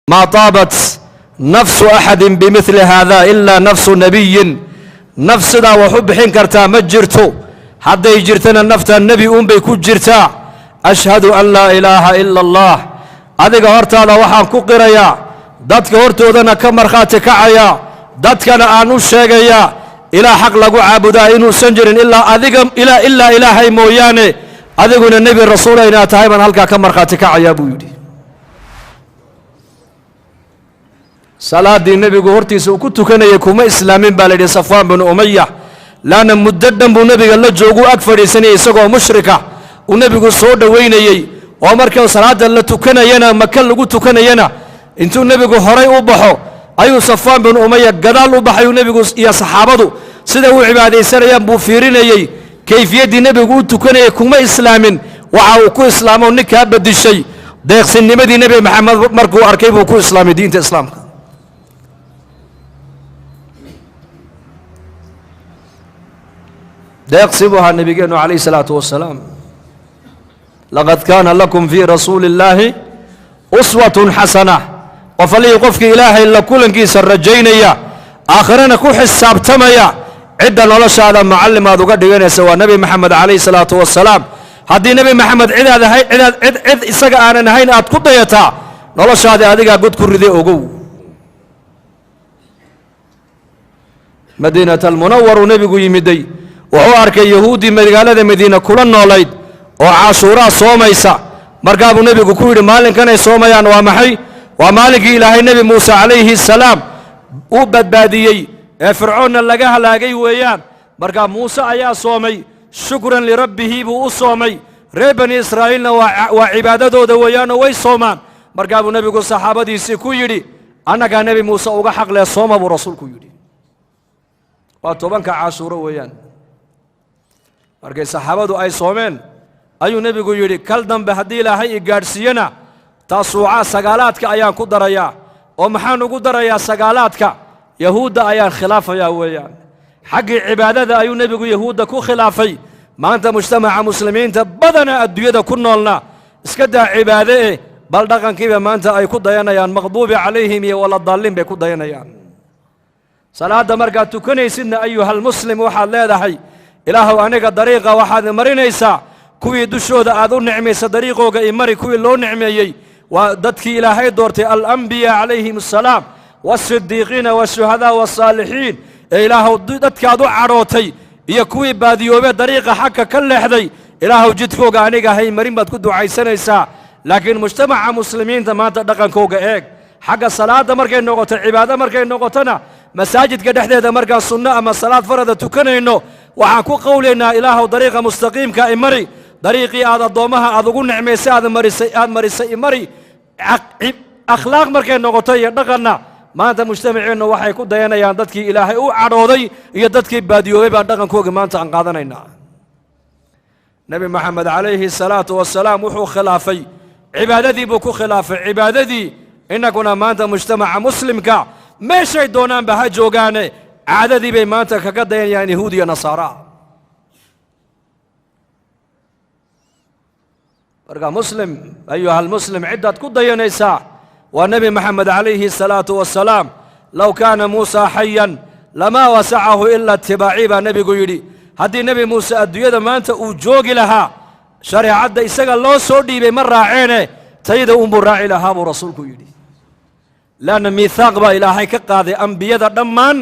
ما طابت نفس أحد بمثل هذا إلا نفس نبي نفسنا وحب حين كرتا مجرتو حتى يجرتنا النفط النبي بيكون جرتا أشهد أن لا إله إلا الله أذيك هرتا وحام كقريا دتك هرتو ذنا كمر خاتك عيا دتك أنا أنوش شجيا إلى حق لقو عبدا إنه سنجر إلا أذيك إلا إلهي مويانه أذيك النبي الرسول إن أتايمن هلك كمر خاتك عيا بودي صلاة النبي قهرتي سوكت كان يكون إسلامين بالد صفوان بن أمية لأن مددن بالنبي الله جوجو أكثر سنة سقوا مشركة والنبي قال صود وين يي وعمر كان صلاة الله تكنا ينا مكان لقو تكنا ينا انتو النبي قال هراي أبحو أيو صفوان بن أمية قدال أبحو النبي قال يا صحابته سدوا عبادة سنة ينبو فيرين يي كيف يدي النبي قال تكنا يكون إسلامين وعوكو إسلام ونكاب بدي الشيء ده سن مدي النبي محمد مركو أركيبه كو إسلام دين إسلام ده يقصبها النبي عليه الصلاة والسلام لقد كان لكم في رسول الله أسوة حسنة وفلي قفك إله إلا كل كيس الرجينية آخرنا كو حساب تميا عدا نولش هذا معلم هذا قد يغني سوى النبي محمد عليه الصلاة والسلام هذه النبي محمد عد إساق آنا نهين أتقض يتا نولش هذا قد كردي أقو مدينة المنور نبي يمدي wuxuu arkay yahuudi magaalada madiina kula noolayd oo caashuura soomaysa markaa buu nabigu ku yiri maalinkan ay soomayaan waa maxay waa maalinkii ilaahay nabi Muuse calayhi salaam uu badbaadiyay ee fircoonna laga halaagay weeyaan markaa Muuse ayaa soomay shukran li rabbihi buu u soomay reer bani Israa'iilna waa cibaadadooda weeyaan oo way soomaan markaa buu nabigu saxaabadiisii ku yiri anaga nabi Muuse uga xaq leh sooma buu rasuulku yiri waa tobanka caashuura weeyaan markay saxaabadu ay soomeen ayuu nabigu yiri kal dambe hadii ilaahay i gaarsiiyana taasuuca sagaalaadka ayaan ku darayaa oo maxaan ugu darayaa sagaalaadka yahuuda ayaan khilaafaya weeyaan xaqi cibaadada ayuu nabigu yahuuda ku khilaafay maanta mujtamaca muslimiinta badana adduunyada ku noolna iska daa cibaade bal dhaqankiiba maanta ay ku dayanayaan maqduubi calayhim iyo wala daalin bay ku dayanayaan salaada markaa tukanaysidna ayuhal muslim waxaad leedahay ilaahu aniga dariiqa waxaad marinaysaa kuwii dushooda aad u nicmaysa dariiqooga i mari kuwii loo nicmeeyey waa dadkii ilaahay doortay alambiyaa calayhim assalaam waasidiiqiina washuhadaa wasaalixiin ee ilaahu dadkaad u cadhootay iyo kuwii baadiyoobee dariiqa xagka ka leexday ilaahu jidkooga aniga hay marin baad ku ducaysanaysaa laakiin mujtamaca muslimiinta maanta dhaqankooga eeg xagga salaada markay noqoto cibaado markay noqotona masaajidka dhexdeeda markaa sunno ama salaad farada tukanayno waxaan ku qowlaynaa ilaahu dariiqa mustaqiimka ay mari dariiqii aad addoomaha aad ugu nicmaysay aad marisay i mari akhlaaq markay noqoto iyo dhaqanna maanta mujtamaceennu waxay ku dayanayaan dadkii ilaahay u cadhooday iyo dadkii baadiyoobay baan dhaqankooga maanta aan qaadanaynaa nabi maxamed calayhi salaatu wasalaam wuxuu khilaafay cibaadadii buu ku khilaafay cibaadadii innaguna maanta mujtamaca muslimka meeshay doonaanba ha joogaane caadadii bay maanta kaga dayanayaan yahuud iyo nasaara marka muslim ayuhal muslim ciddaad ku dayanaysaa waa nebi maxamed calayhi salaatu wasalaam low kaana muusa xayan lamaa wasacahu ila itibaaci baa nebigu yidhi haddii nebi muuse adduunyada maanta uu joogi lahaa shareecadda isaga loo soo dhiibay ma raaceene tayda unbuu raaci lahaa buu rasuulku yidhi laanna miithaaq baa ilaahay ka qaaday ambiyada dhammaan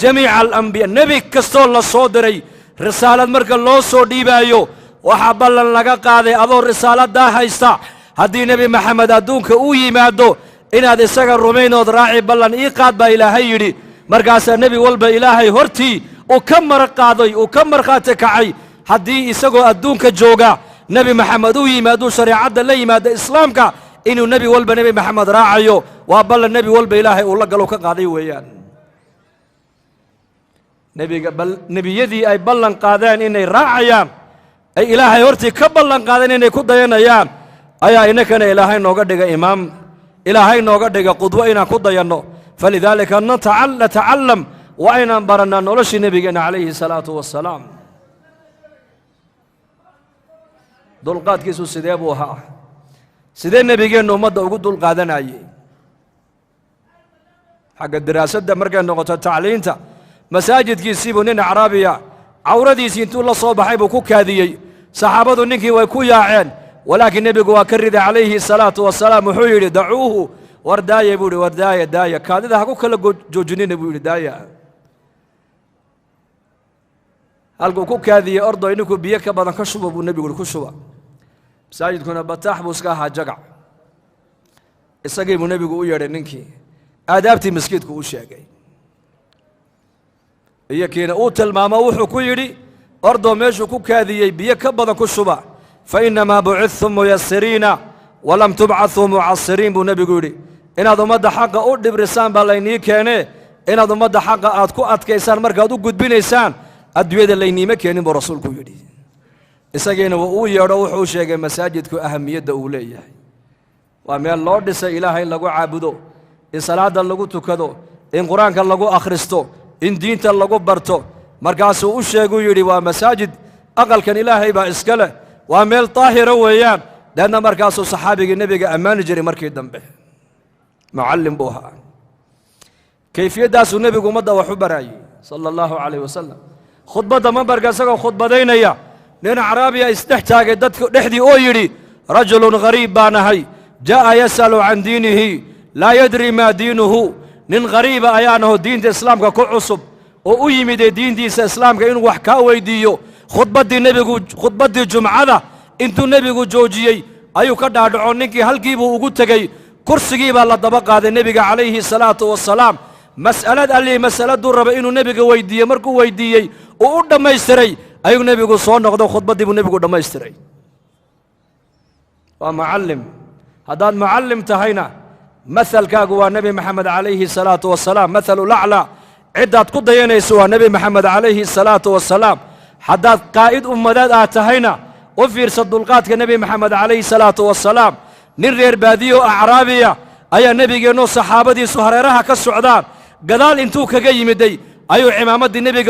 jamiica alambiya nebi kastoo la soo diray risaalad marka loo soo dhiibaayo waxaa ballan laga qaaday adoo risaaladaa haysta haddii nebi maxamed adduunka uu yimaado inaad isaga rumaynood raaci ballan ii qaad baa ilaahay yidhi markaasaa nebi walba ilaahay hortii uu ka marqaaday uu ka markhaati kacay haddii isagoo adduunka jooga nebi maxamed uu yimaado shareecadda la yimaado islaamka inuu nebi walba nebi maxamed raacayo waa ballan nebi walba ilaahay uu la galo ka qaaday weeyaan nebiyadii ay ballan qaadeen inay raacayaan ay ilaahay hortii ka ballan qaadeen inay ku dayanayaan ayaa inakana ilaahay nooga dhiga imaam ilaahay nooga dhiga qudwo inaan ku dayanno falidaalika natacallam waa inaan barannaa noloshii nebigeenna calayhi salaatu wassalaam dulqaadkiisu sidee buu ahaa sidee nebigeennu ummadda ugu dulqaadanayay حق الدراسة مركا نقطة التعليم مساجد كيسيبو نين عربية عورتي سينتو الله صوب حيبو كوك هذه صحابة نكي ويكو ياعين ولكن نبي وكرد عليه الصلاة والسلام وحيري دعوه ورداية بوري ورداية داية كاد إذا حكوا كلا جوجنين بوري داية هلقوا كوك هذه أرض إنكم بيك بدن كشوا أبو النبي يقول كشوا مساجد كنا بتاح بوسكاها جقع السجيم النبي يقول يا رنكي آدابتي مسكيت كوش يا جاي هي كنا أوتل ما وحو كيري أرض ماشوا كوك هذه بيك بدن كشوا فإنما بعثتم ميسرين ولم تبعثوا معسرين بو نبي يقولي إن هذا مدى حق أرد برسان باليني كانه إن هذا مدى حق أتكو أتكيسان مركا دو قد بينيسان أدويد الليني ما كان برسولكو يقولي إساقين وقو يروحوا شيء مساجدكو أهمية دولية وأمي الله دس إلهي لغو عابدو إن صلاة لغو تكدو إن قرآن لغو أخرستو إن دين لغو برتو مركاسو أشياء يقولي ومساجد أقل كان إلهي با إسكاله وأميل طاهرة ويان لأن مركاسو صحابي النبي أمان جري مركي دنبه معلم بوها كيفية داسو النبي مدى وحبراي صلى الله عليه وسلم خطبة من بركاسو خطبة دينيا نين عربية استحتاج دحدي أويري رجل غريب بانهي جاء يسأل عن دينه لا يدري ما دينه نين غريب أيانه دين الإسلام كعصب وأيمي دين دي الإسلام كإنه وحكا ويديو خطبة النبي خطبة الجمعة انتو النبي جوجيي أيو كدا دعونيكي هل كيبو وقلتكي كرسي كيبا الله دبقى هذا النبي عليه الصلاة والسلام مسألة اللي مسألة دور بإنه النبي ويديي مركو ويديي وقد ما يستري أيو النبي صلى الله عليه خطبة دي النبي قد ما يستري ومعلم هذا المعلم تهينا مثل كاقوا النبي محمد عليه الصلاة والسلام مثل الأعلى عدة قد ينسوا النبي محمد عليه الصلاة والسلام حداد قائد أمداد آتهينا وفير صدقات النبي محمد عليه الصلاة والسلام نرير باديو أعرابية أي النبي جنو صحابة دي سهريرها كالسعدان قدال انتو كجي مدي أيو عمامة دي النبي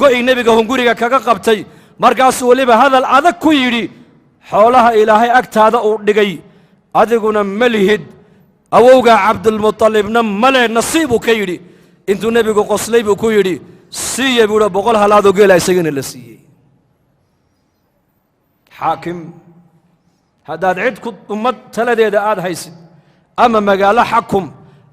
قوي النبي هنقولي كقبتي مركز وليبه هذا الأذى كويري حولها إلهي أكت هذا أودجي أدقنا ملهد أوجا عبد المطلب نم ملء نصيبه كيري انتو النبي قصليب كويري سي بولا بقولها لا دوجي لا يسجن إلا سي حاكم هذا عد كنت أمت ثلاثة دقات هيس أما مجال حكم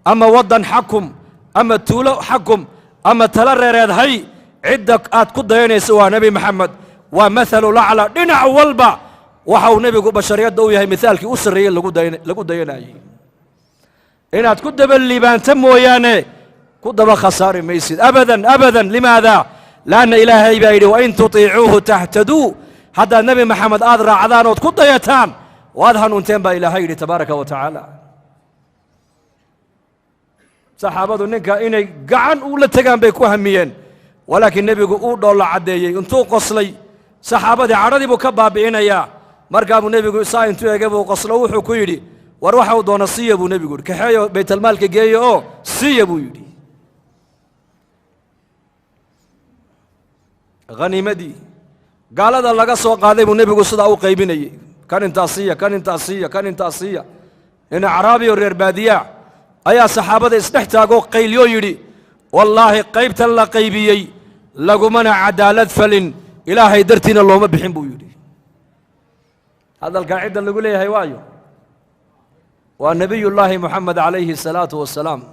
أما وطن حكم أما تولو حكم أما ثلاثة هي عدك كنت يعني سوى نبي محمد ومثل الأعلى دينا والبا وحاو نبي بشريات دوية مثالك أسرية لقود دينا إن كنت بالليبان تمو يعني كنت بخسارة ميسيد أبدا أبدا لماذا؟ لأن إلهي بايدي وإن تطيعوه تهتدوا هذا النبي محمد أذرى عذان وتكون ضيتان وأذهن انتين إلهي تبارك وتعالى صحابة النكا إني قعن ولا تقام بيكو هميين ولكن النبي يقول دولة عدية انتو قصلي صحابة عرضي بكبا بإنيا مركب النبي يقول ساي انتو يقبوا قصلوا وحكو يدي وروحوا دون صيبوا النبي يقول كحيو بيت المال كجاي صيبوا يدي غنيمة دي قال هذا لقى سوق هذا النبي يقول صدا أو قيبيني كان انتصية كان انتصية كان انتصية إن عربي ورير بادية أيا صحابة استحتاجوا قيليو يدي والله قيبت الله قيبيي لقوا منع عدالة فلن إلهي درتين الله ما بحبوا يدي هذا القاعدة اللي يقول لي هيوايو والنبي الله محمد عليه الصلاة والسلام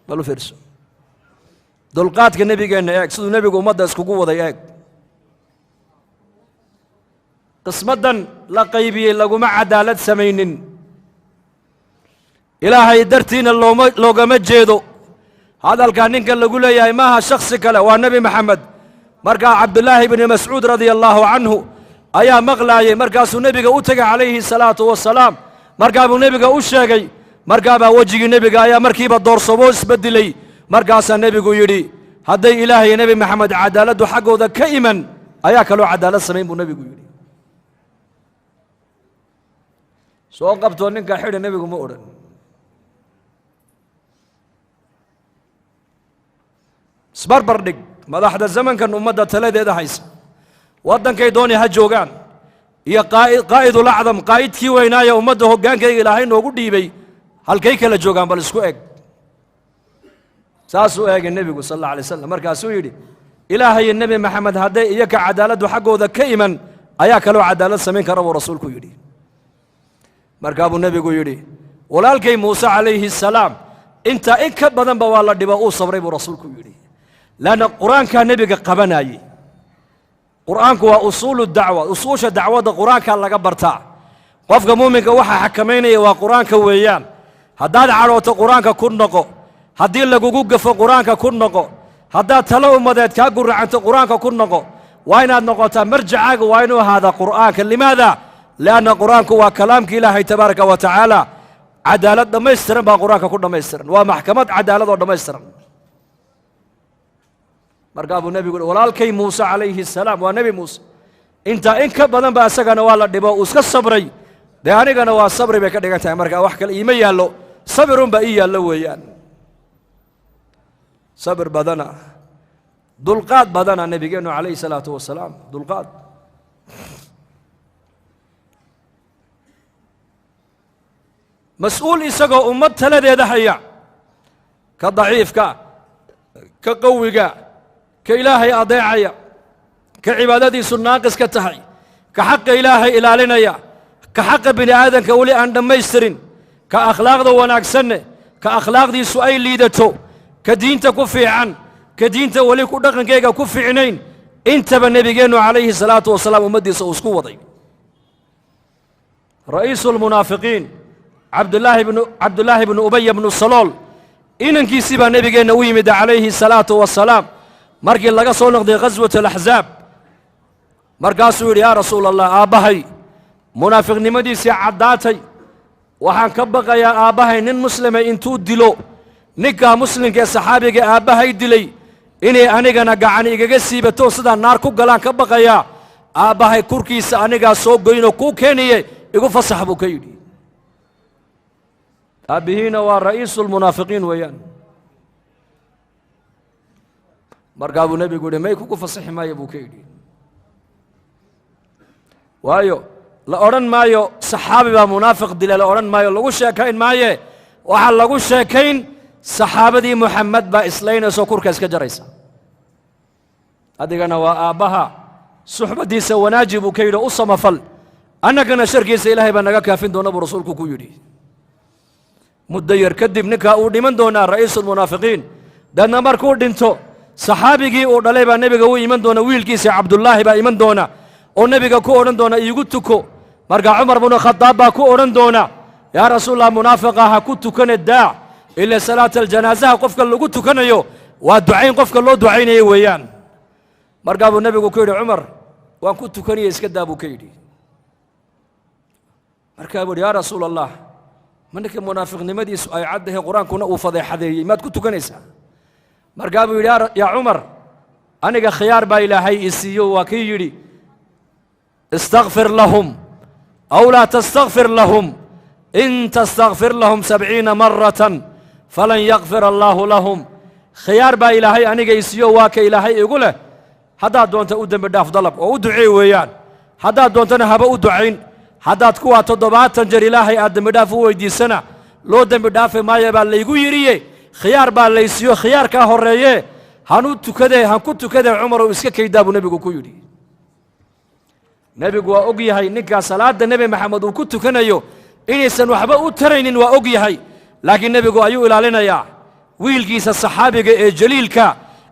قالوا فرسوا دلقات النبي قال إياك سيدو النبي قال مدى اسكو قوة إياك قسمدا لقيبي لقوا مع عدالة سمين إلهي درتين لو قمت جيدو هذا الكانين كان يقول لي ماها شخص كلا والنبي محمد مرقى عبد الله بن مسعود رضي الله عنه أيا مغلاي مرقى النبي أوتق عليه الصلاة والسلام مرقى النبي أوشاقي مرقى وجه النبي أيا مركب الدور صبوس بدلي مرقى النبي يري هذا إلهي نبي محمد عدالة حقه ذا كئما أيا كلو عدالة سمين بالنبي يري سوقبت ونك حين النبي مؤرن سبر بردق ماذا حدث الزمن كان أمدا ثلاثة هذا حيس ودن كيدوني هجوجان يا قائد الأعظم قائد كي وينا يا أمده هجان كي إلهين وقول ديبي هل كي كلا جوجان بالسكوك saasuu eegay nebigu sal alla alay wasalam markaasuu yidhi ilaahay iyo nebi maxamed hadday iyaka cadaaladdu xaggooda ka iman ayaa kaloo cadaalad samayn kara buu rasuulku yidhi markaa buu nebigu yidhi walaalkay muuse calayhi salaam intaa in ka badanba waa la dhibo uu sabray buu rasuulku yidhi laanna qur-aankaa nebiga qabanaayey qur'aanku waa usuulu dacwa usuusha dacwadda qur-aankaa laga bartaa qofka muuminka waxaa xakamaynaya waa qur-aanka weeyaan haddaad cadhooto qur-aanka ku noqo haddii lagugu gafo qur-aanka ku noqo haddaad talo ummadeed kaa guracanto qur-aanka ku noqo waa inaad noqotaa marjacaaga waa inuu ahaadaa qur'aanka limaada lianna qur'aanku waa kalaamka ilaahay tabaaraka wa tacaala cadaalad dhammaystiran baa qur-aanka ku dhammaystiran waa maxkamad cadaalad oo dhammaystiran markaa buu nebigu uhi walaalkay muuse calayhi salaam waa nebi muuse intaa in ka badan ba isagana waa la dhibo uu iska sabray dee anigana waa sabri bay ka dhigan tahay markaa wax kale iima yaallo sabirunbaa ii yaallo weeyaan sabir badana dulqaad badana nebigeennu calayhi salaatu wasalaam dulqaad mas-uul isagoo ummad taladeeda haya ka daciifka ka qawiga ka ilaahay adeecaya ka cibaadadiisu naaqis ka tahay ka xaqa ilaahay ilaalinaya ka xaqa bini aadanka weli aan dhammaystirin ka akhlaaqda wanaagsanne ka akhlaaqdiisu ay liidato ka diinta ku fiican ka diinta weli ku dhaqankayga ku fiicnayn intaba nebigeennu calayhi salaatu wasalaam ummaddiisa uu isku waday ra'iisu lmunaafiqiin cabdullaahi bnu ubaya bnu salool inankiisii baa nebigeenna u yimid calayhi salaatu wasalaam markii laga soo noqday ghaswat alaxzaab markaasuu yidhi yaa rasuula allah aabbahay munaafiqnimadiisii caddaatay waxaan ka baqayaa aabbahay nin muslima intuu dilo ninkaa muslimka ee saxaabiga aabbahay dilay inay anigana gacan igaga siibato sidaa naar ku galaan ka baqayaa aabbahay kurkiisa anigaa soo goynoo kuu keeniye igu fasax buu ka yidhi aabbihiina waa ra'iisu lmunaafiqiin weeyaan markaa buu nebigu yidhi may kugu fasaxi maayo buu ka yidhi waayo la odhan maayo saxaabi baa munaafiq dila la odhan maayo lagu sheekayn maaye waxaa lagu sheekayn saxaabadii muxamed baa islaynayso kurka iska jaraysa adigana waa aabbaha suxbaddiisa wanaaji buu ka yidhi u samafal annagana sharkiisa ilaahay baa naga kaafin doona buu rasuulku ku yidhi muddo yar kadib ninkaa uu dhiman doonaa ra'iisulmunaafiqiin deedna markuu dhinto saxaabigii uu dhalay baa nebiga u iman doona wiilkiisa cabdullaahi baa iman doona oo nebiga ku odhan doona iigu tuko markaa cumar bnu khadaab baa ku odhan doona yaa rasuulallah munaafiqa ha ku tukane daac ila salaata aljanaasaha qofka lagu tukanayo waa ducayn qofka loo ducaynayo weeyaan markaa buu nebigu ku yidhi cumar waan ku tukanaya iska daa buu ka yidhi markaa buu yidhi yaa rasuula allah ma ninka munaafiqnimadiisu ay caddahay qur-aankuna uu fadeexadeeyey maad ku tukanaysaa markaa buu yidhi yaa cumar aniga khiyaar baa ilaahay ii siiyo waa kii yidhi istakfir lahum aw laa tastakfir lahum in tastakfir lahum 70 maratan falan yakfir allaahu lahum khiyaar baa ilaahay aniga ii siiyo waa ka ilaahay igu leh haddaad doonta u dembi dhaaf dalab oo u duceey weeyaan haddaad doontana haba u ducayn haddaad kuwaa 70 jeer ilaahay aad dembi dhaaf u weydiisana loo dembi dhaafi maayo baa laygu yidhiye khiyaar baa laysiiyo khiyaarkaa horreeye han ku tukadee cumarow iska kaydaa buu nebigu ku yidhi nebigu waa og yahay ninkaa salaadda nebi maxamed uu ku tukanayo inaysan waxba u taraynin waa og yahay laakiin nebigu ayuu ilaalinayaa wiilkiisa saxaabiga ee jaliilka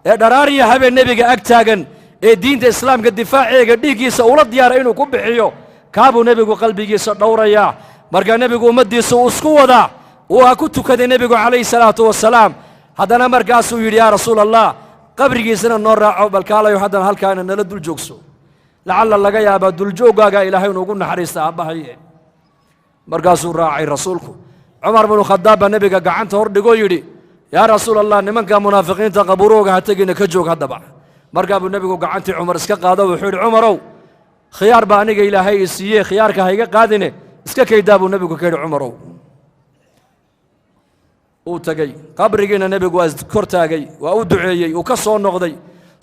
ee dharaariya habeen nebiga ag taagan ee diinta islaamka difaaceega dhiiggiisa ula diyaaray inuu ku bixiyo kaabuu nebigu qalbigiisa dhowrayaa markaa nebigu ummaddiisa uu isku wadaa uu ha ku tukaday nebigu calayhi salaatu wasalaam haddana markaasuu yidhi yaa rasuula allah qabrigiisana noo raaco balkaalayo haddana halkaana nala dul joogso lacalla laga yaabaa duljooggaagaa ilaahay inuugu naxariista aabbahaye markaasuu raacay rasuulku cumar binu khadaab baa nebiga gacanta hor dhigoo yidhi yaa rasuula allah nimanka munaafiqiinta qabuurooga ha tegina ka joog haddaba markaa buu nebigu gacantii cumar iska qaado wuxuu yidhi cumarow khiyaar baa aniga ilaahay ii siiyey khiyaarka ha iga qaadine iska kaydaa buu nebigu ka yidhi cumarow uu tegey qabrigiina nebigu waa kor taagay waa u duceeyey uu ka soo noqday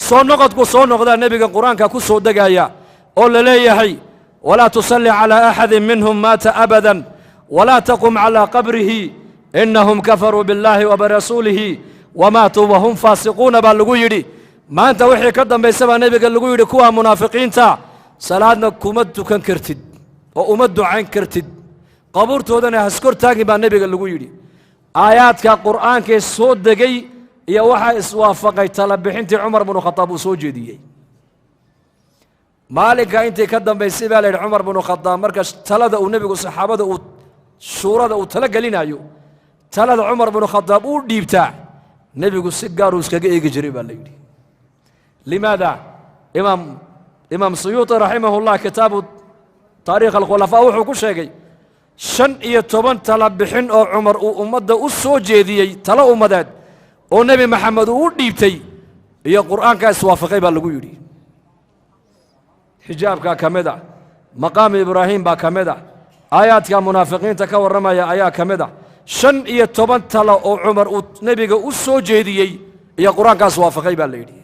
soo noqodku soo noqdaa nebiga qur-aanka ku soo degaaya oo la leeyahay walaa tusalli calaa axadin minhum maata abadan walaa taqum calaa qabrihi innahum kafaruu biاllaahi wa birasuulihi وماتوا وهم فاسقون باللغو يدي ما أنت وحي كدن بيسبا نبي قال لغو يدي كوا منافقين تا صلاتنا كمدو كان كرتد وأمدو عين كرتد قبورتو دنا هسكر تاقي با نبي قال لغو يدي آيات كقرآن كي صوت دقي يا وحا اسوافقي تلبحين عمر بن الخطاب وسوجي دي مالك انت كدن بيسبا عمر بن الخطاب مركز تلد ونبي صحابه شورada uu tala galinayo talada Umar ibn Khattab uu dhiibta nabigu si gaar ah iskaga eegi jiray baa la yiri limaada imam Suyuti rahimahullah kitaabu taariikh al-khulafa wuxuu ku sheegay 15 tala bixin oo Umar uu ummadda u soo jeediyay tala ummadeed oo nabi Maxamed uu dhiibtay iyo quraanka iswaafaqay baa lagu yiri xijaabka kamida maqaam Ibrahim baa kamida آيات منافقين تكور رمايا آيات كمدة شن يتوبن تلا أو عمر نبي أسو جديي يا قرآن كاس وافقي بالليدي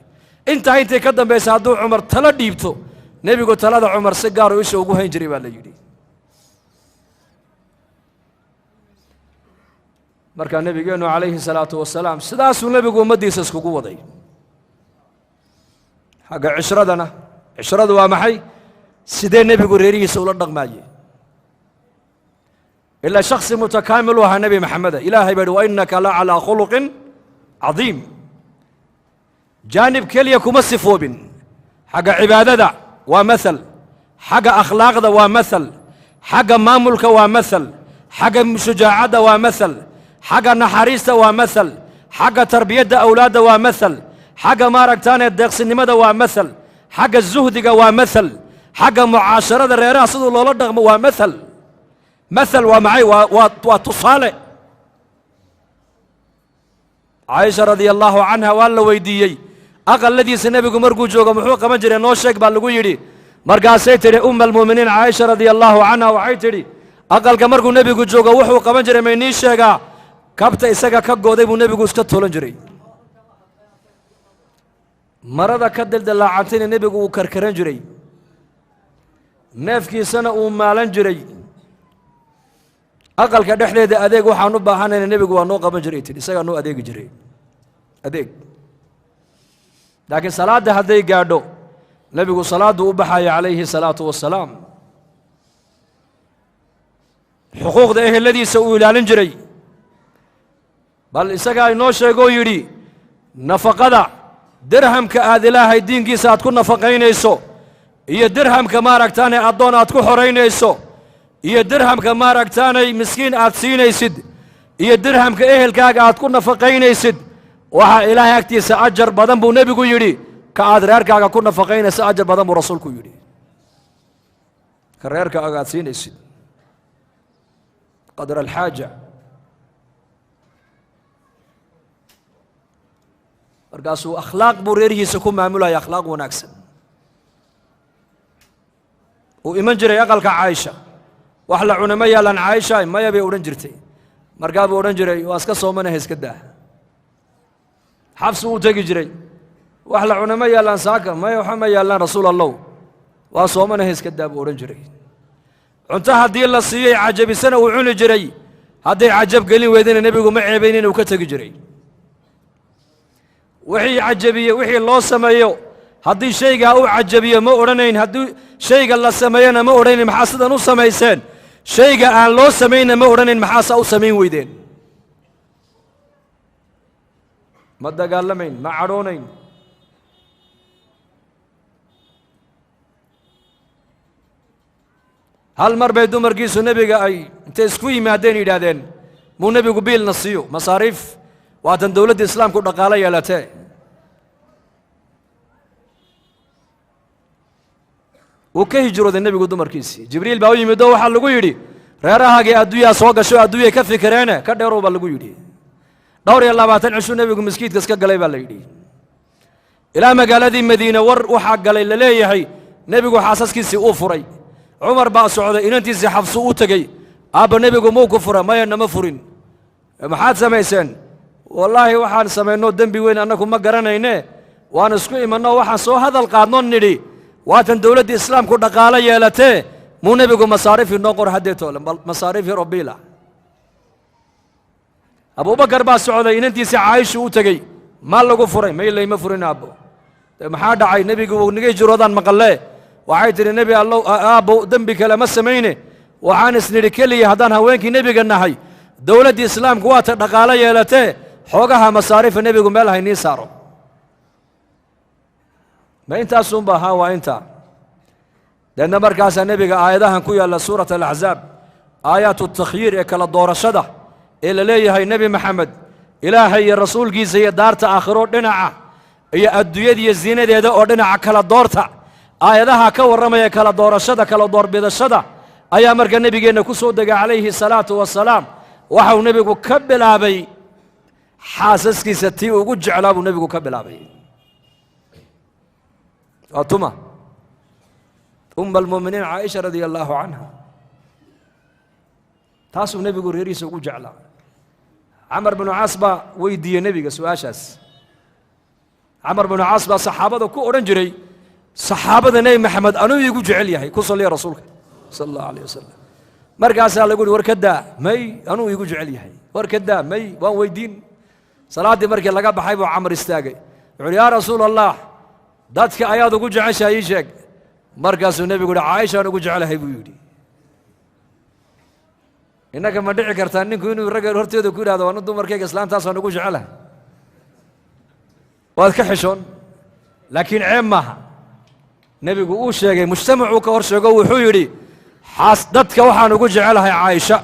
أنت كدم بيساعدو عمر تلا ديبتو نبي قلت تلا عمر سجار ويش وجوه يجري بالليدي مركان النبي قالوا عليه الصلاة والسلام سداس النبي قو مديس اسكو وضي حق عشرة ومحي سيدين النبي قو ريري سولة دغماجي إلا شخص متكامل وها نبي محمد إلهي بدو وإنك لا على خلق عظيم جانب كليا كمسفوب حق عبادة ومثل حق أخلاق ومثل حق ماملك ومثل حق شجاعة ومثل حق نحريس ومثل حق تربية أولاد ومثل حق ماركتان الدقس النمد ومثل حق الزهد ومثل حق معاشرة الرئاسة صدو الله ومثل مثل ومعي وتصالح عائشة رضي الله عنها ولا ويديي أقل الذي سنبي مرقو جوغا محوقا مجري نوشك باللقو يدي مرقا سيتري المؤمنين عائشة رضي الله عنها وعيتري أقل كمرقو نبي جوغا وحوقا مجري مينيشيغا كابتا إساقا كاقو ديبو نبي اسكتو لنجري مرضا كدل دلا عانتين نبي كركرين جري نفكي سنة مالان جري أقل كدحلي ده أديك وحنو بحنا النبي جوا نو قبل جريت لسه نو أديك جري أديك لكن صلاة ده هذي قادو نبي جو صلاة وبحي عليه الصلاة والسلام حقوق ده الذي سووا لالنجري بل إسقى نوش يقول يري نفقة درهم كأذلة هاي الدين كيسات كنا نفقين يسو هي درهم كمارك تاني أدون أتكو حرين يسو هي درهم كمارك تاني مسكين أتسين يسد هي درهم كأهل كاك أتكو نفقين يسد وها إلهي أكتي سأجر بدن بو نبي كو يري كأدرار كاك كنا نفقين سأجر بدن بو رسول كو يري كرير كاك أتسين يسد قدر الحاجة markaasuu akhlaaq buu reerihiisa ku maamulaya akhlaaq wanaagsan uu iman jiray aqalka Caaisha wax la cunama yaalan Caaisha maya bay oran jirtay markaa buu oran jiray waa iska soomanahay iska daa xabs uu tagi jiray wax la cunama yaalan saaka maya waxa ma yaalan rasuul Allah waa soomanahay iska daa buu oran jiray cunta hadii la siiyay cajabisana uu cuni jiray hadii cajab galin weydina nabigu ma ceebayn inuu ka tagi jiray وحي عجبية وحي الله سمايو هدي شيء أو عجبية ما أورنين هدي شيء الله سماينا ما أورنين محاسدة نو سمايسين شيء عن الله سماينا ما أورنين محاسة أو سمين ويدين ما دقال لمين ما عرونين هل مر بيدو مرقيسو نبي أي تسكوي مادين يدادين مو نبي قبيل نصيو مصاريف واتن دولة الإسلام كنا قال يا لته وكيه جرود النبي قدوم مركزي جبريل باوي مدو حال لقو يدي ريرها جي أدوية سواق شو أدوية كفي كرينة كدروا باللقو يدي دوري الله باتن عشو النبي قدوم مسكيت كسك قلي باليدي إلى ما قال هذه مدينة ور وحق قلي لليه هي نبي قو حاسس كيسي أوفري عمر بقى سعودة إن أنت زي حفصو تجي أبا نبي قو مو كفرة ما ينما فرين محاد سميسن والله وحان سمينو دنبي وين أنكم ما قرنينه وأنا سكوي منه وحان سو هذا القانون ندي واتن دولة الإسلام كنا قال يا لته مو نبيكم مصاريف النقر هديته مصاريف ربيلا abubakar baa socday inantiisa caaisha u tegey maal lagu furay maylayma furin aabbo maxaa dhacay nebigu wuu nigay jiroodaan maqallee waxay tidhi nebi allow aabbo dembi kale ma samayne waxaan isnidhi keliya haddaan haweenkii nebiga nahay dowladdii islaamku waa ta dhaqaalo yeelatee xoogaha masaarifa nebigu meel haynii saaro ma intaasunba haa waa intaa deedna markaasaa nebiga aayadahan ku yaalla suurat alaxzaab aayaatu takhyiir ee kala doorashada ee la leeyahay nebi maxamed ilaahay iyo rasuulkiisa iyo daarta aakhiro dhinaca iyo adduunyadiiyo ziinadeeda oo dhinaca kala doorta aayadaha ka warramaya kala doorashada kala doorbidashada ayaa marka nebigeenna ku soo degay calayhi salaatu wasalaam waxau nebigu ka bilaabay xaasaskiisa tii ugu jeclaa buu nebigu ka bilaabay waa tuma almu'miniin caaisha radia allaahu canha taasuu nebigu reerihiisa ugu jeclaa camar binu caas baa weydiiyey nebiga su-aashaas camar binu caas baa saxaabada ku odhan jiray saxaabada nebi maxamed anuu iigu jecel yahay ku salliya rasuulka sala allahu alayh wasalam markaasaa lagu yihi war ka daa may anuu iigu jecel yahay war ka daa may waan weydiin salaaddii markii laga baxay buu camar istaagay wuxu uhi yaa rasuula allah dadka ayaad ugu jeceshahay ii sheeg markaasuu nebigu yihi caaishaan ugu jecelahay buu yidhi innaka ma dhici kartaa ninku inuu ragga horteeda ku yidhahdo anu dumarkayga islaantaasaan ugu jecelahay waad ka xishoon laakiin ceeb maaha nebigu uu sheegay mujtamacuu ka hor sheego wuxuu yidhi dadka waxaan ugu jecelahay caaisha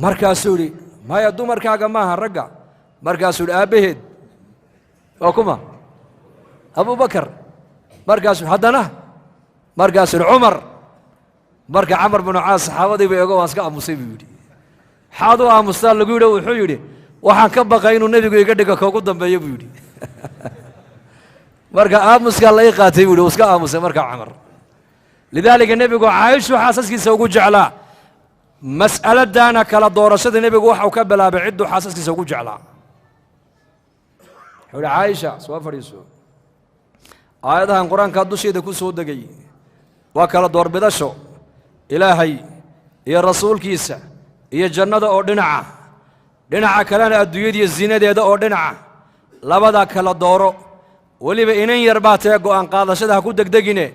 markaasuu yidhi maya dumarkaaga maaha ragga markaasuu yidhi aabbaheed waa kuma abubakar markaasuu haddana markaasuu yidhi cumar marka camar binu caas saxaabadiiba eego waan iska aamusay buu yidhi maxaad u aamustaa lagu yidhi wuxuu yidhi waxaan ka baqay inuu nebigu iga dhigo koogu dambeeyo buu yidhi marka aamuskaa la ii qaatay buu yidhi uu iska aamusay markaa camar lidaalika nebigu caaishuu xaasaskiisa ugu jeclaa mas'aladdaana kala doorashada nebigu waxau ka bilaabay cidduu xaasaskiisa ugu jeclaa wuxuu yidhi caaisha soo fadhiiso aayadahan qur-aankaa dusheeda ku soo degay waa kala doorbidasho ilaahay iyo rasuulkiisa iyo jannada oo dhinaca kalena adduunyadiiyo zinadeeda oo dhinaca labadaa kala dooro weliba inan yar baa tee go'aan qaadashada ha ku degdegine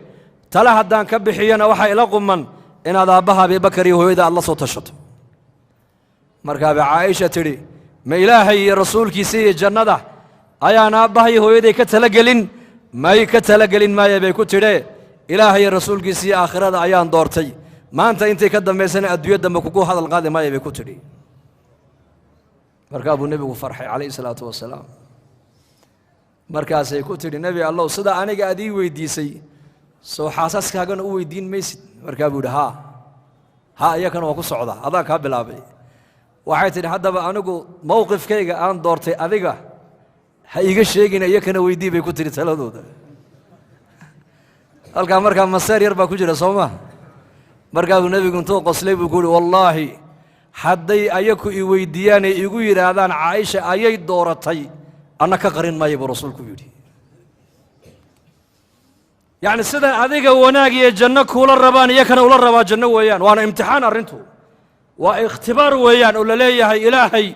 tale haddaan ka bixiyana waxaa ila quman inaad aabbaha abibakar iyo hooyada aad la soo tashato markaabay caaisha tidhi ma ilaahay iyo rasuulkiisa iyo jannada ayaan aabbaha iyo hooyaday ka talagelin may ka talagelin maaya bay ku tidhee ilaahay iyo rasuulkiisa iyo aakhirada ayaan doortay maanta intay ka dambaysana adduunya dambe kugu hadal qaadi maaya bay ku tidhi markaa buu nebigu farxay calayhi salaatu wasalaam markaasay ku tidhi nebi allow sida aniga aad ii weydiisay soo xaasaskaagana u weydiin maysid markaa buu yidhi haa iyakana waa ku socdaa adaan kaa bilaabay waxay tidhi haddaba anigu mowqifkayga aan doortay adiga ha iiga sheegina iyakana weydii bay ku tidhi taladooda halkaa markaa maseer yar baa ku jira soo maa markaa buu nebigu intuu qoslay buu ku yidhi wallaahi hadday ayaku i weydiiyaanay igu yidhaahdaan caaisha ayay dooratay anna ka qarin maaya buu rasuulku yidhi yacni sidan adiga wanaag iyo janno kuula rabaan iyakana ula rabaa janno weeyaan waana imtixaan arrintu waa ikhtibaar weeyaan oo la leeyahay ilaahay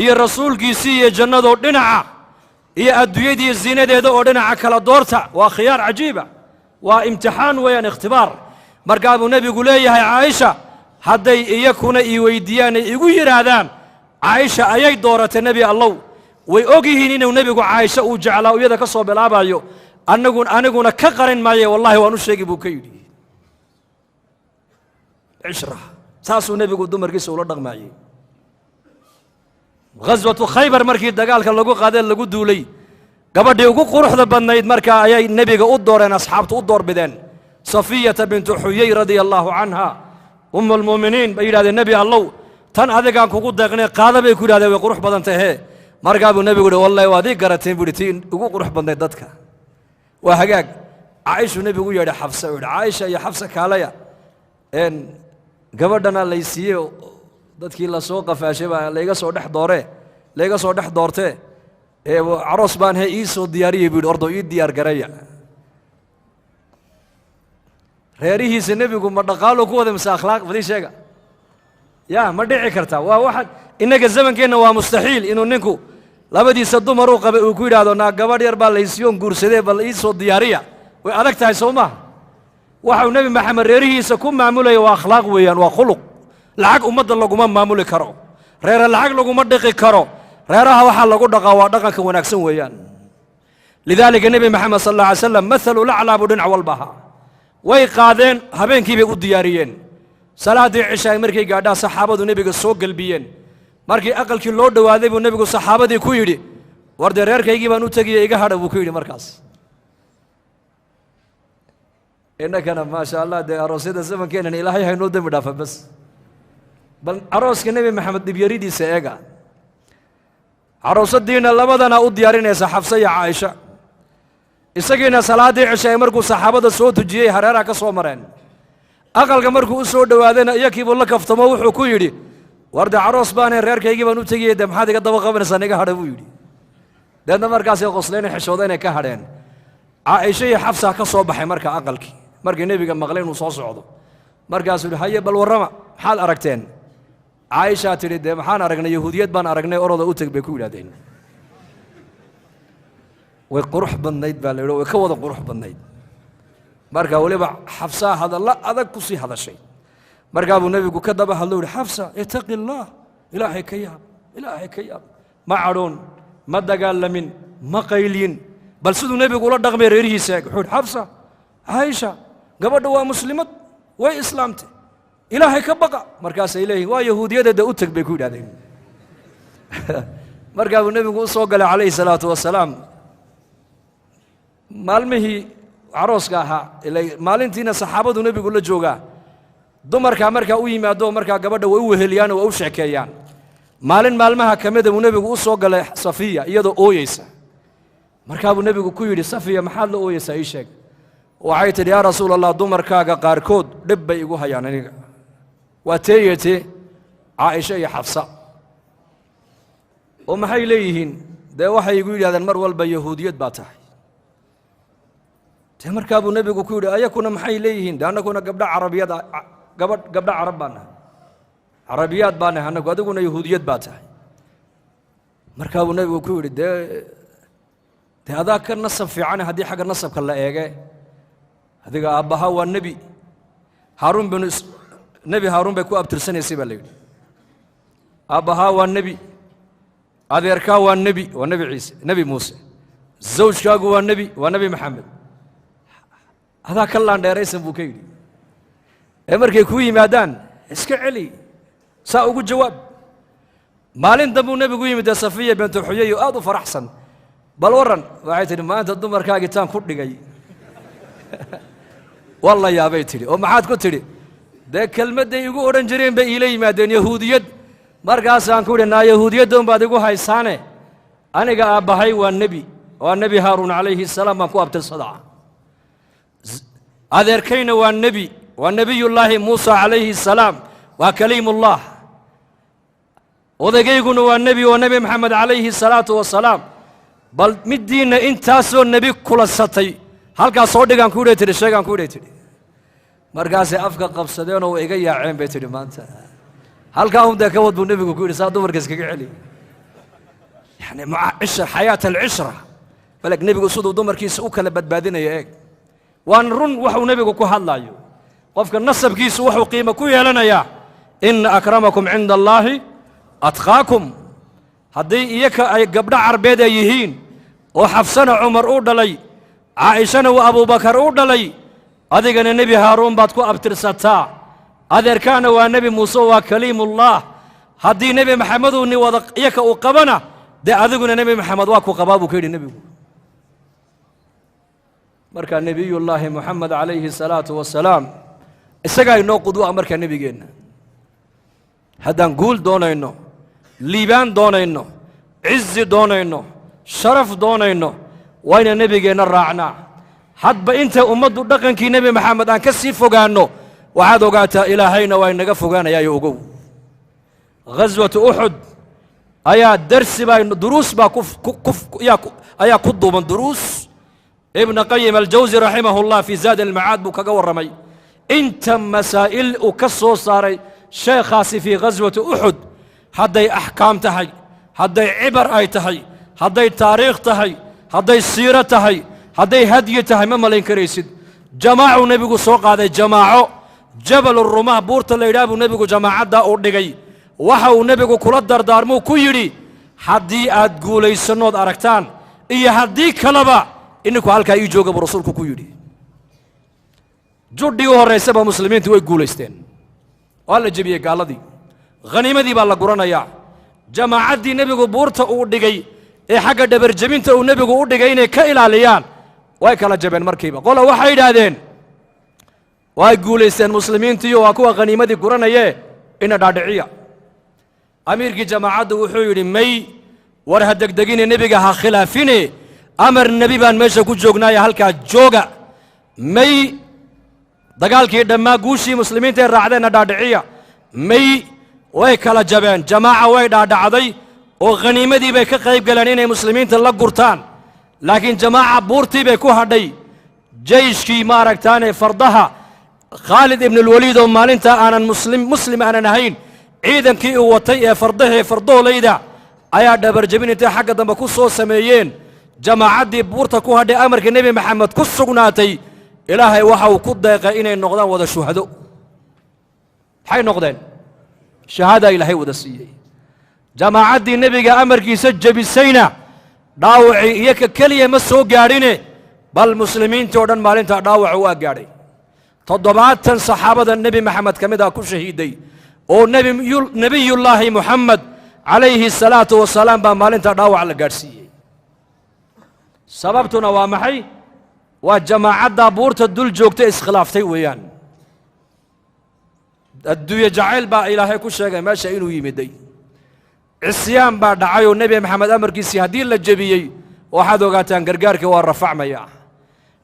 iyo rasuulkiisii iyo jannadoo dhinaca iyo adduunyadiiyo ziinadeeda oo dhinaca kala doorta waa khiyaar cajiiba waa imtixaan weeyaan ikhtibaar markaa buu nebigu leeyahay caaisha hadday iyakuna ii weydiiyaanay igu yidhaahdaan caaisha ayay dooratay nebi allow way og yihiin inuu nebigu caaisha uu jeclaa iyada ka soo bilaabayo aniguna ka qarin maaye wallahi waan u sheegi buu ka yidhi cishra saasuu nebigu dumarkiisa ula dhaqmaayey ghaswatu khaybar markii dagaalka lagu qaadee lagu duulay gabadhii ugu quruxda badnayd markaa ayay nebiga u dooreen asxaabtu u doorbideen safiyata bintu xuyey radia allaahu canha umu almu'miniin bay yidhahdeen nebi allow tan adigaan kugu deeqnay qaada bay ku yidhahdeen way qurux badan tahee markaa buu nebigu yihi wallahi waad ii garateen buu yidhi tii ugu qurux badnayd dadka waa hagaag caaishuu nebigu u yeedhay xafsa u yidhi caaisha iyo xafsa kaalaya gabadhana laysiiye dadkii lasoo qafaashay baa layga soo dhex doortee caroos baan he ii soo diyaariyey buu yidhi ordo ii diyaar garaya reerihiisa nebigu ma dhaqaalo ku wada mise akhlaaq badii sheega ya ma dhici karta waa waxaad إنك الزمن كنا ومستحيل إنه نكو لابد يصدم روق وكيد هذا نا قبل يربى ليسيون قرصدة بل يسود ديارية وأذكر تايسوما وحو النبي محمد ريه سكون معمولة وأخلاق ويان وخلق العق أمد الله قمام معمولة كرو رير العق لو قمد دقيق كرو ريرها وحال لو قد قوا دقك ونكسون ويان لذلك النبي محمد صلى الله عليه وسلم مثلوا الأعلى بدن والبها ويقادين هبين كيف يقول دياريين صلاة العشاء مركي قاعدة صحابة النبي السوق قلبيين markii aqalkii loo dhawaaday buu nabigu saxaabadii ku yiri war reerkaygii baan u tagay iga hadha buu ku yiri markaas inakana ma sha Allah de aroosada zamankeena ilaahay hayno dambi dhaafa bas bal arooska nabi maxamed dibyaridiisa eega aroosadiina labadana u diyaarinaysa Xafsa iyo Aisha isagiina salaadii cishaa markuu saxaabada soo tujiyay hareeraha ka soo mareen aqalka markuu u soo dhawaadayna iyakii buu la kaftamo wuxuu ku yiri warda aroos baan reerkaygii baan u tagay de maxaad iga daba qabanaysaa niga hadha buu yiri dadna markaas ay qosleen xishoodeen ka hadheen Aisha iyo Xafsa ka soo baxay marka aqalkii markii nabiga maqleen uu soo socdo markaas uu haye bal warama maxaad aragteen Aisha tiri de maxaan aragnay yahuudiyad baan aragnay orada u tag bay ku yiraahdeen way qurux badnayd baa la yiraahdo way ka wada qurux badnayd marka waliba Xafsa hadalla adag ku sii hadashay markaa buu nabigu ka daba hadlo Xafsa ittaqi Allah ilaahay ka yaab ma caroon ma dagaalamin ma qaylin bal siduu nabigu la dhaqmay reerihiisa wuxuu Xafsa Aisha gabadha waa muslimad way islaamtay ilaahay ka baqa markaas ilaahay waa yahuudiyada u tag bay ku yiraahdeen markaa buu nabigu soo galay calayhi salaatu wasalaam maalmihii arooska ahaa ilaa maalintiina saxaabadu nabigu la joogaa dumarka marka u yimaado marka gabadha way u weheliyaan oo u sheekeeyaan maalin maalmaha kamida uu nabigu u soo galay Safiya iyadoo ooyeysa marka uu nabigu ku yiri Safiya maxaad la ooyeysaa ii sheeg waxay tiri yaa rasuulallah dumarkaaga qaarkood dhib bay igu hayaan aniga waa teeyatay Aisha iyo Xafsa oo maxay leeyihiin de waxay igu yiraahdeen mar walba yahuudiyad baa tahay te marka uu nabigu ku yiri ayakuna maxay leeyihiin daanakuna gabdha carabiyada gabdha carab baana عربيات بانه أنا قاعد أقول يهوديات باته مركب النبي وكوري ده هذا كان نصب في عنه هذه حاجة نصب كلا إيجا هذا أبها والنبي هارون بن نبي هارون بيكو أبترسن يسيب الليل أبها والنبي هذا يركا والنبي والنبي عيسى نبي موسى زوج شاقو والنبي والنبي محمد هذا كلا عند رئيس بوكيري أمريكا كوي مادان اسكع علي سأقول جواب مالين دمو نبي قوي مدى صفية بنت حيي وآدو فرحسن بل ورن وعيتني ما أنت الدمر كاقتان كل جاي والله يا بيتي وما حد قلت لي ده كلمة ده يقول أورنجرين بإلي ما دين يهودية مركز أنكود إن يهودية دم بعد يقول هاي سنة أنا جا أبهاي والنبي هارون عليه السلام ما كوابت الصدع هذا كين والنبي الله موسى عليه السلام وكليم الله وذا يقول والنبي محمد عليه الصلاة والسلام بل مدينا إنتاسو النبي كل السطي هل كان صودق عن كورة تري شيء عن كورة تري مركز أفكار قبضة وإيجاي عين بيتري ما أنت هل كان هم ذاك وضع النبي كورة صادو مركز كعلي يعني مع عشرة حياة العشرة بلك نبي صودو دو مركز أوكل بدبادين ياك وانرون وحو نبي كو هاللايو قفك النصب كيس وحو قيمة كوي لنا يا إن أكرمكم عند الله أتقاكم هدي إياك أي قبل عربيد يهين وحفصنا عمر أودلي عائشة وأبو بكر أودلي هذا كان النبي هارون باتكو أبترساتا هذا كان والنبي موسى وكليم الله هدي نبي محمد ونوضق إياك وقبنا ده هذا كان النبي محمد واكو قبابو كيد النبي مركا نبي الله محمد عليه الصلاة والسلام السجاي نو قدوة مركا نبي جينا هذا نقول دون إنه ليبان دون إنه عز دون إنه شرف دون إنه وين النبي جينا الرعنا حد أنت أمد دقن كي نبي محمد أن كسي فوقانه وعاد وقعت إلى هين وين نقف فوقانا يا يوقو غزوة أحد أيا درس با دروس با كف أيا قدو من دروس ابن قيم الجوزي رحمه الله في زاد المعاد بو كقور رمي انت مسائل وكسو صاري شيخاسي في غزوة أحد hadday axkaam tahay hadday cibar ay tahay hadday taariikh tahay hadday siiro tahay hadday hadyi tahay ma malayn karaysid jamaacuu nebigu soo qaaday jamaaco jabalurumah buurta la yidhaha buu nebigu jamaacaddaa u dhigay waxa uu nebigu kula dardaarmuu ku yidhi haddii aad guulaysanood aragtaan iyo haddii kaleba ininku halkaa ii jooga buu rasuulku ku yidhi judhii u horraysaba muslimiintu way guulaysteen waa la jebiyey gaalladii khaniimadii baa la guranayaa jamaacaddii nebigu buurta uu dhigay ee xagga dhabarjebinta uu nebigu u dhigay inay ka ilaaliyaan way kala jabeen markiiba qola waxay yidhaahdeen way guulaysteen muslimiintiiyo waa kuwa khaniimadii guranayee ina dhaadhiciya amiirkii jamaacaddu wuxuu yidhi may war ha degdegine nebiga ha khilaafine amar nebi baan meesha ku joognaaye halkaa jooga may dagaalkii dhammaa guushii muslimiinta ee raacdeenna dhaadhiciya may way kala jabeen jamaaca way dhaadhacday oo khaniimadii bay ka qayb galeen inay muslimiinta la gurtaan laakiin jamaaca buurtii bay ku hadhay jeyshkii maaragtaane fardaha khaalid ibnulwaliid oo maalintaa aanan muslim aanan ahayn ciidankii uu watay ee fardahee fardoolayda ayaa dhabarjebin intay xagga dambe ku soo sameeyeen jamaacaddii buurta ku hadhay amarka nebi maxamed ku sugnaatay ilaahay waxa uu ku deeqay inay noqdaan wada shuhado maxay noqdeen shahaadaa ilaahay wada siiyey jamaacaddii nebiga amarkiisa jebisayna dhaawacii iyo ka keliya ma soo gaadhine bal muslimiintii oo dhan maalintaa dhaawaca waa gaadhay 70 saxaabada nebi maxamed ka mid ah ku shahiiday oo nebiyullaahi muxamed calayhi salaatu wasalaam baa maalintaa dhaawac la gaadhsiiyey sababtuna waa maxay waa jamaacaddaa buurta dul joogta iskhilaaftay weeyaan adduunye jacayl baa ilaahay ku sheegay meesha inuu yimiday cisyaan baa dhacay oo nebi maxamed amarkiisii haddii la jebiyey waxaad ogaataan gargaarkii waa rafacmaya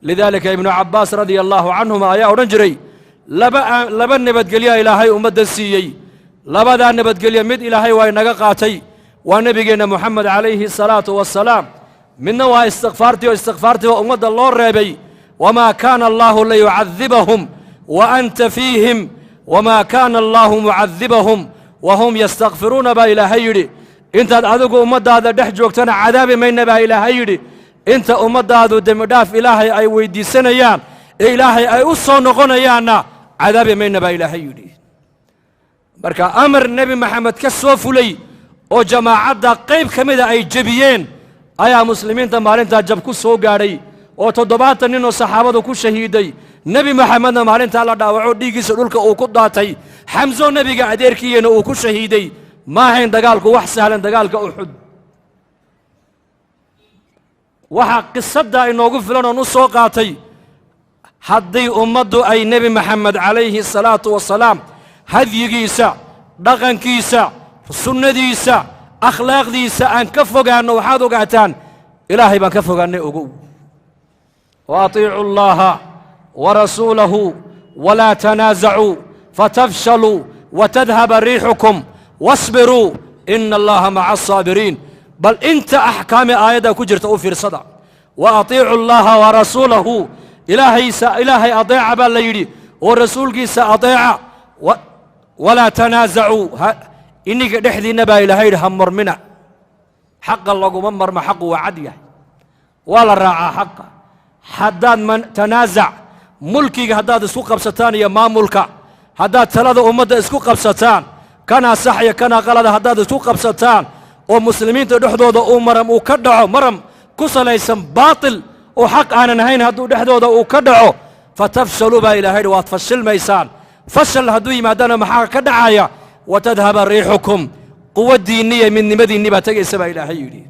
lidaalika ibnu cabbaas radia allaahu canhuma ayaa odhan jiray laba nabadgelya ilaahay ummadda siiyey labadaa nabadgelya mid ilaahay waa inaga qaatay waa nebigeenna moxamed calayhi salaatu wasalaam midna waa istikfaartii oo istikfaartii waa ummadda loo reebay wamaa kaana allaahu layucadibahum wa anta fiihim wamaa kaana allaahu mucadibahum wahum yastakfiruuna baa ilaahay yidhi intaad adigu ummaddaada dhex joogtana cadaabi mayna baa ilaahay yidhi inta ummaddaadu dembidhaaf ilaahay ay weyddiisanayaan ee ilaahay ay u soo noqonayaanna cadaabi mayna baa ilaahay yidhi marka amar nebi maxamed ka soo fulay oo jamaacadda qayb ka mida ay jebiyeen ayaa muslimiinta maalintaa jab ku soo gaadhay oo 70 nin oo saxaabadu ku shahiiday nebi maxamedna maalintaa la dhaawaco dhiiggiisa dhulka uu ku daatay xamso nebiga adeerkiiyana uu ku shahiiday ma ahayn dagaalku wax sahlan dagaalka uxud waxaa qisaddaa inoogu filan oon u soo qaatay haddii ummaddu ay nebi maxamed calayhi salaatu wasalaam hadyigiisa dhaqankiisa sunnadiisa akhlaaqdiisa aan ka fogaanno waxaad ogaataan ilaahay baan ka fogaannay ogow wa atiicu allaha warasuulahu walaa tanaasacuu fatafshaluu watadhaba riixukum wasbiruu ina allaha maca asaabiriin bal inta axkaami aayaddaa ku jirta u fiirsada wa atiicu allaha warasuulahu ilaahay adeeca baa la yidhi oo rasuulkiisa adeeca walaa tanaasacuu ininka dhexdiinna baa ilaahay yidhi ha murmina xaqa laguma marmo xaqu waa cad yahay waa la raacaa xaqa haddaad tanaasac mulkiga haddaad isku qabsataan iyo maamulka haddaad talada ummadda isku qabsataan kanaa sax iyo kanaa qalada haddaad isku qabsataan oo muslimiinta dhexdooda uu ka dhaco maram ku salaysan baatil oo xaq aanan ahayn hadduu dhexdooda uu ka dhaco fatafshaluu baa ilahay yidhi waad fashilmaysaan fashal hadduu yimaadana maxaa ka dhacaya watadhaba riixukum quwaddiinni iyo midnimadiinni baa tegaysa baa ilaahay yidhi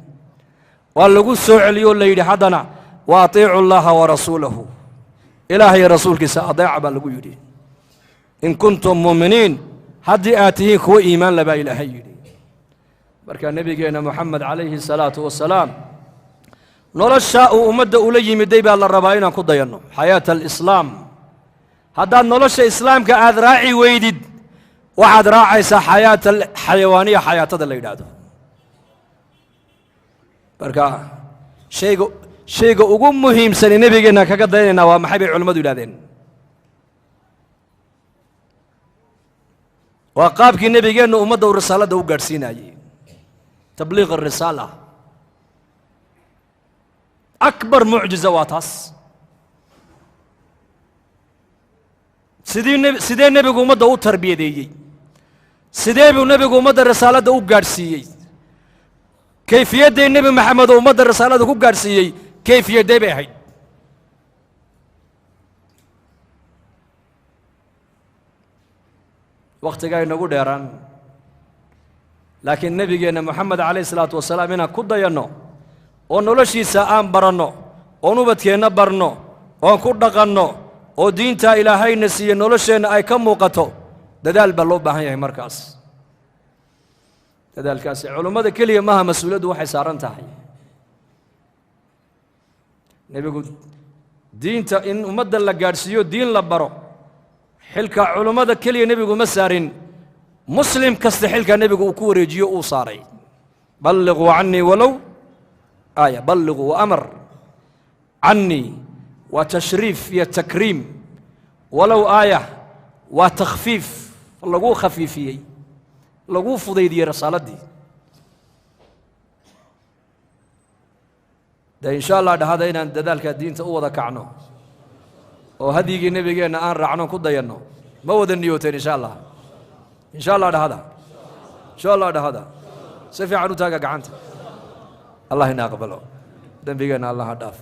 waa lagu soo celiyoo la yidhi haddana wa atiicu allaha warasuulahu ilaahay rasuulkiisa adeeca baa lagu yidhi in kuntum mu'miniin haddii aad tihiin kuwa iimaan le baa ilaahay yidhi marka nebigeenna moxamed calayhi salaatu wasalaam noloshaa uu ummadda ula yimiday baa la rabaa inaan ku dayanno xayaata alislaam haddaad nolosha islaamka aad raaci weydid waxaad raacaysaa xayaata xayawaaniya xayaatada la yidhaahdo marka shayga ugu muhiimsani nebigeenna kaga dayanaynaa waa maxay bay culimmadu yidhahdeen وقابك النبي جاء أمة الرسالة دو قرسينا تبليغ الرسالة أكبر معجزة واتاس سيدي النبي أمة دو تربية دي سيدي النبي أمة الرسالة دو قرسي كيفية دي النبي محمد أمة الرسالة دو قرسي كيفية دي بهاي وقت جاي نقول ديران لكن النبي جينا محمد عليه الصلاة والسلام هنا كده ينو ونولشي سام برنو ونبتكينا برنو ونكده قنو ودين تا إلهي نسي نولشين أي كم وقته دال بلوب بهاي مركز دال كاس علماء كلية ماها مسؤولية وحي سارن تحي نبي يقول دين تا إن أمد اللقارسيو دين لبرو حلك علماء كلية نبي يقول مسارين مسلم كستحلك نبي يقول كوري جيو صاري بلغوا عني ولو آية بلغوا وأمر عني وتشريف يا تكريم ولو آية وتخفيف لقوا خفيفي لقوا فضيدي رسالة دي ده إن شاء الله ده هذا إن ذلك الدين تأوض كعنه وهدي النبي جينا أن رعنه كده ينو ما ود النيوتين إن شاء الله إن شاء الله ده هذا إن شاء الله ده هذا سيفي عنو تاقا قعنت الله ينقبله دم بيجينا الله هداف